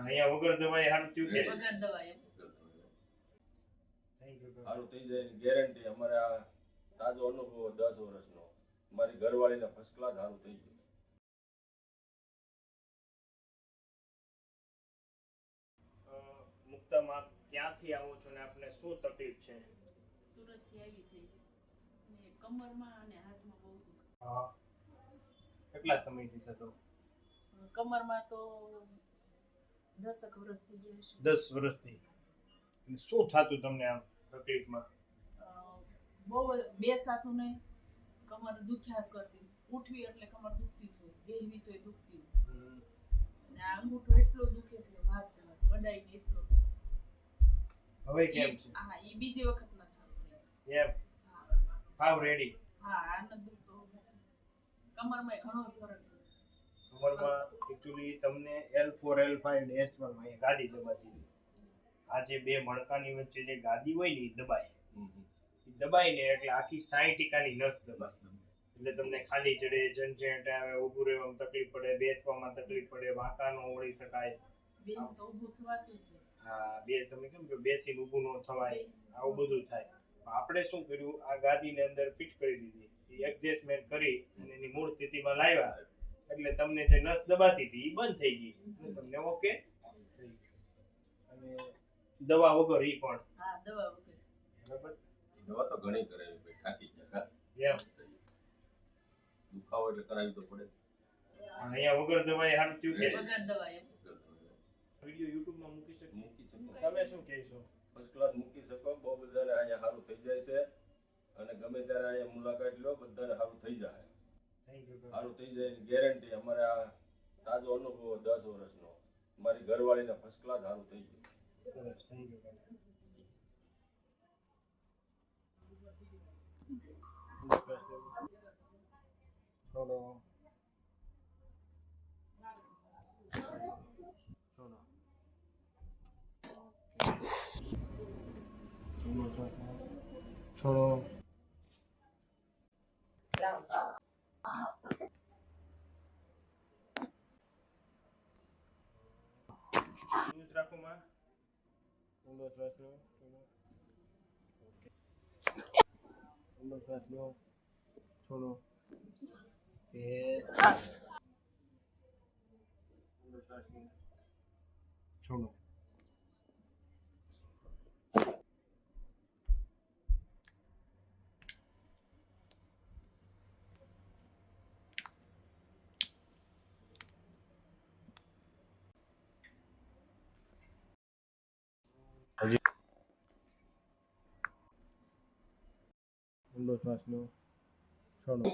અહીંયા વગર દવાએ હારું થયું કે વગર દવાએ સારું થઈ જાય એની ગેરંટી. અમારે આ તાજો અનુભવ 10 વર્ષનો. મારી ઘરવાળીને ફર્સ્ટ ક્લાસ સારું થઈ ગયું. મુક્તામાં ક્યાંથી આવો છો ને આપને શું તકલીફ છે? સુરત થી આવી છે અને કમરમાં અને હાથમાં બહુ દુખે. કેટલા સમયથી થતો? કમરમાં તો 10 વર્ષ થઈ ગયા છે. 10 વર્ષથી. શું થતું તમને આમ તકલીફમાં? બહુ બેસાતું નહીં, કમર દુખ્યાસ કરતી, ઉઠવી એટલે કમર દુખતી જ હોય, બેહવી તોય દુખતી હોય. અને આ અંગૂઠો એટલો દુખે કે વાત છે, વડાઈ ને એટલો. હવે કેમ છે? હા, એ બીજી વખત ન થતું. એમ હાવ રેડી? હા, આ ન દુખતો. કમરમાં ઘણો ફરક છે. કમરમાં એક્ચ્યુઅલી તમને L4 L5 ને S1 માં ગાદી દબાતી. આ જે બે મણકાની વચ્ચે જે ગાદી હોય ને એ દબાય. દબાઈને એટલે આખી 60% ની નસ દબાય. એટલે તમને ખાલી ચડે, ઝંઝટ આવે, ઊભું રહેવામાં તકલીફ પડે, બેસવામાં તકલીફ પડે, વાંકા ન ઓળી શકાય. બેન તો ઊભું થવાતું જ નહીં. હા, તમે કેમ કે બેસીને ઊભું ન થવાય, આવું બધું થાય. આપણે શું કર્યું, આ ગાદીને અંદર ફિટ કરી દીધી, એડજસ્ટમેન્ટ કરી અને એની મૂળ સ્થિતિમાં લાવ્યા. એટલે તમને જે નસ દબાતી હતી એ બંધ થઈ ગઈ અને તમને ઓકે થઈ ગયું. અને દવા વગર ઈ પણ. હા, દવા વગર. બરાબર. દવા તો ઘણી કરાવી ભાઈ, થાકી ગયા. એમ દુખાવો એટલે કરાવી તો પડે. અહીંયા વગર દવાએ હારું થયું કે વગર દવાએ. વિડિયો YouTube માં મૂકી શકો? મૂકી શકો. તમે શું કહેશો? ફર્સ્ટ ક્લાસ મૂકી શકો. બહુ બધાને અહીંયા સારું થઈ જાય છે અને ગમે ત્યારે અહીંયા મુલાકાત લો, બધાને સારું થઈ જાય. Thank you. સારું થઈ જાય એની ગેરંટી. અમારે આ તાજો અનુભવ 10 વર્ષનો. મારી ઘરવાળીને ફર્સ્ટ ક્લાસ સારું થઈ ગયું. સરસ. Thank you. છોડો. છોડો. દૂધ રાખો માં. ઊંડો શ્વાસ લો. ઓકે. ઊંડો શ્વાસ લો. છોડો. એ ઊંડો શ્વાસ લો. છોડો. ઊંડો શ્વાસ લો. છોડો.